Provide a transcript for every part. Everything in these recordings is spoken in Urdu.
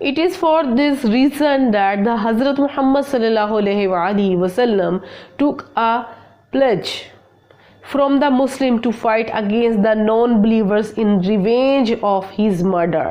It is for this reason that the Hazrat Muhammad sallallahu alaihi wasallam took a pledge from the Muslim to fight against the non-believers in revenge of his murder।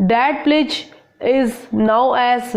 That pledge is now as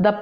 the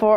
for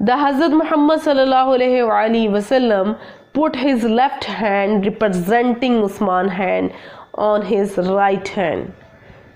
The Hazrat Muhammad sallallahu alaihi wasallam put his left hand representing Usman hand on his right hand।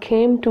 came to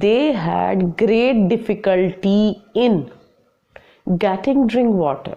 they had great difficulty in getting drink water।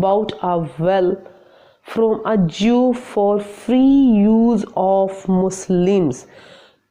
bought a well from a Jew for free use of Muslims।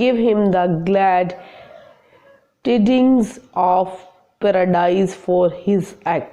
gave him the glad tidings of paradise for his act।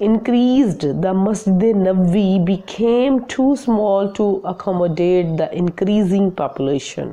Increased the Masjid Nabawi became too small to accommodate the increasing population।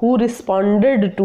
who responded to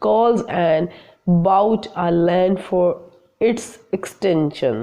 calls and bought a land for its extension।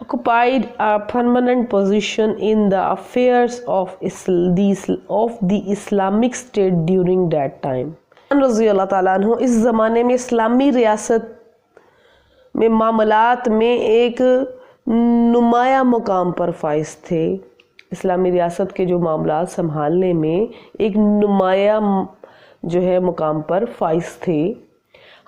occupied a permanent position in the affairs of the Islamic State during that time. رضی اللہ تعالیٰ عنہ اس زمانے میں اسلامی ریاست میں معاملات میں ایک نمایاں مقام پر فائز تھے. اسلامی ریاست کے جو معاملات سنبھالنے میں ایک نمایاں جو ہے مقام پر فائز تھے.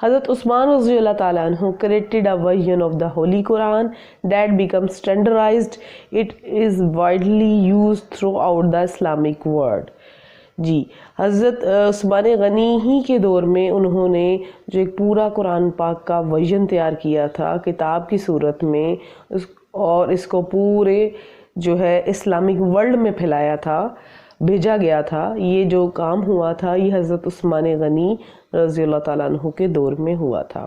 حضرت عثمان رضی اللہ تعالیٰ عنہ created a version of the Holy Quran that becomes standardized. It is widely used throughout the Islamic world. جی حضرت عثمان غنی ہی کے دور میں انہوں نے جو ایک پورا قرآن پاک کا ورژن تیار کیا تھا کتاب کی صورت میں اور اس کو پورے جو ہے اسلامک ورلڈ میں پھیلایا تھا، بھیجا گیا تھا. یہ جو کام ہوا تھا یہ حضرت عثمان غنی رضی اللہ تعالیٰ عنہ کے دور میں ہوا تھا.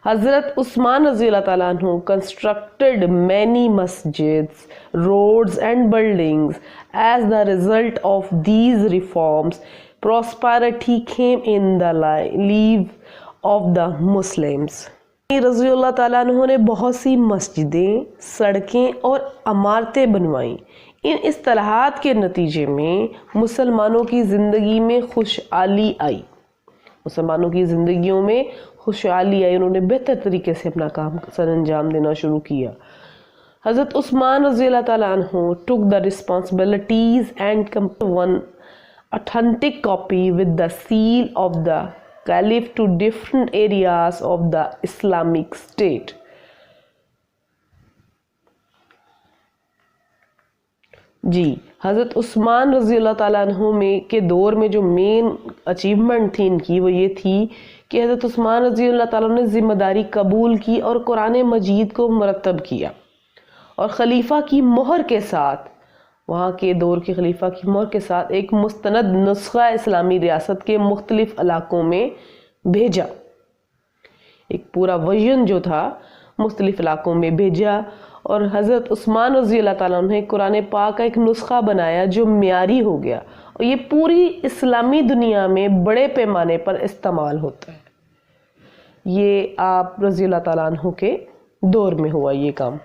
حضرت عثمان رضی اللہ تعالیٰ عنہ constructed many masjids, roads and buildings. As the result of these reforms, prosperity came in the life of the Muslims. رضی اللہ تعالیٰ عنہ نے بہت سی مسجدیں، سڑکیں اور عمارتیں بنوائیں. ان اصلاحات کے نتیجے میں مسلمانوں کی زندگی میں خوشحالی آئی. مسلمانوں کی زندگیوں میں خوشحالی آئی، انہوں نے بہتر طریقے سے اپنا کام سر انجام دینا شروع کیا. حضرت عثمان رضی اللہ تعالیٰ عنہ took the responsibilities and one authentic copy with the seal of the Caliph to different areas of the Islamic State. جی حضرت عثمان رضی اللہ تعالیٰ عنہ کے دور میں جو مین اچیومنٹ تھی ان کی وہ یہ تھی کہ حضرت عثمان رضی اللہ تعالیٰ عنہ نے ذمہ داری قبول کی اور قرآن مجید کو مرتب کیا اور خلیفہ کی مہر کے ساتھ، وہاں کے دور کے خلیفہ کی مہر کے ساتھ ایک مستند نسخہ اسلامی ریاست کے مختلف علاقوں میں بھیجا. ایک پورا ورژن جو تھا مختلف علاقوں میں بھیجا اور حضرت عثمان رضی اللہ تعالیٰ عنہ نے قرآن پاک کا ایک نسخہ بنایا جو معیاری ہو گیا اور یہ پوری اسلامی دنیا میں بڑے پیمانے پر استعمال ہوتا ہے. یہ آپ رضی اللہ تعالیٰ عنہ کے دور میں ہوا یہ کام.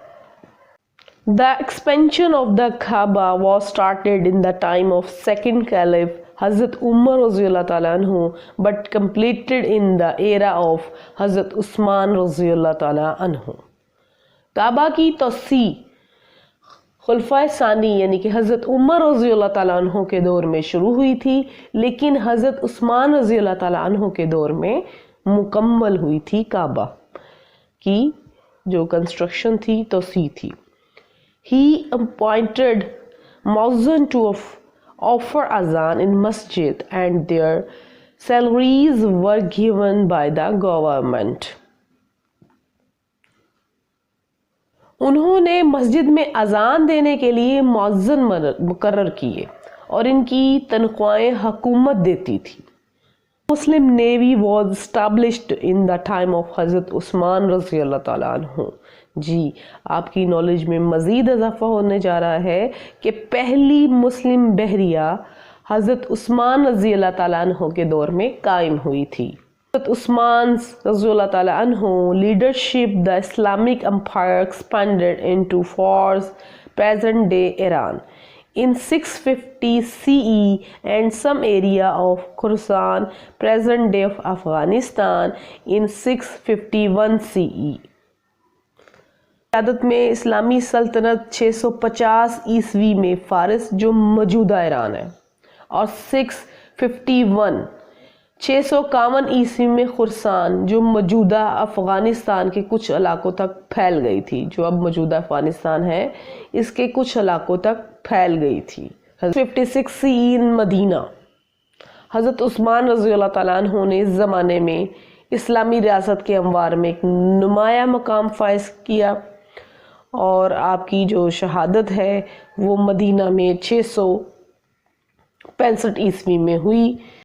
The expansion of the Kaaba was started in the time of second Caliph Hazrat Umar رضی اللہ تعالیٰ عنہ but completed in the era of حضرت عثمان رضی اللہ تعالیٰ عنہ. کعبہ کی توسیع خلفائے ثانی یعنی کہ حضرت عمر رضی اللہ تعالیٰ عنہ کے دور میں شروع ہوئی تھی، لیکن حضرت عثمان رضی اللہ تعالیٰ عنہ کے دور میں مکمل ہوئی تھی. کعبہ کی جو کنسٹرکشن تھی، توسیع تھی. He appointed muezzin to offer azan in masjid and their salaries were given by the government. انہوں نے مسجد میں اذان دینے کے لیے مؤذن مقرر کیے اور ان کی تنخواہیں حکومت دیتی تھی. Muslim navy was established in the time of Hazrat Usman رضی اللہ تعالیٰ عنہ. جی آپ کی نالج میں مزید اضافہ ہونے جا رہا ہے کہ پہلی مسلم بحریہ حضرت عثمان رضی اللہ تعالیٰ عنہ کے دور میں قائم ہوئی تھی. حضرت عثمان رضی اللہ تعالیٰ عنہ leadership the Islamic empire expanded into force present day Iran in 650 CE and some area of Khorasan present day of Afghanistan in 651 CE. قیادت میں اسلامی سلطنت 650 عیسوی میں فارس جو موجودہ ایران ہے اور 651 عیسوی میں خراسان جو موجودہ افغانستان کے کچھ علاقوں تک پھیل گئی تھی، جو اب موجودہ افغانستان ہے اس کے کچھ علاقوں تک پھیل گئی تھی. 56 CE مدینہ. حضرت عثمان رضی اللہ تعالیٰ عنہ نے اس زمانے میں اسلامی ریاست کے اموار میں ایک نمایاں مقام فائز کیا اور آپ کی جو شہادت ہے وہ مدینہ میں 665 عیسوی میں ہوئی.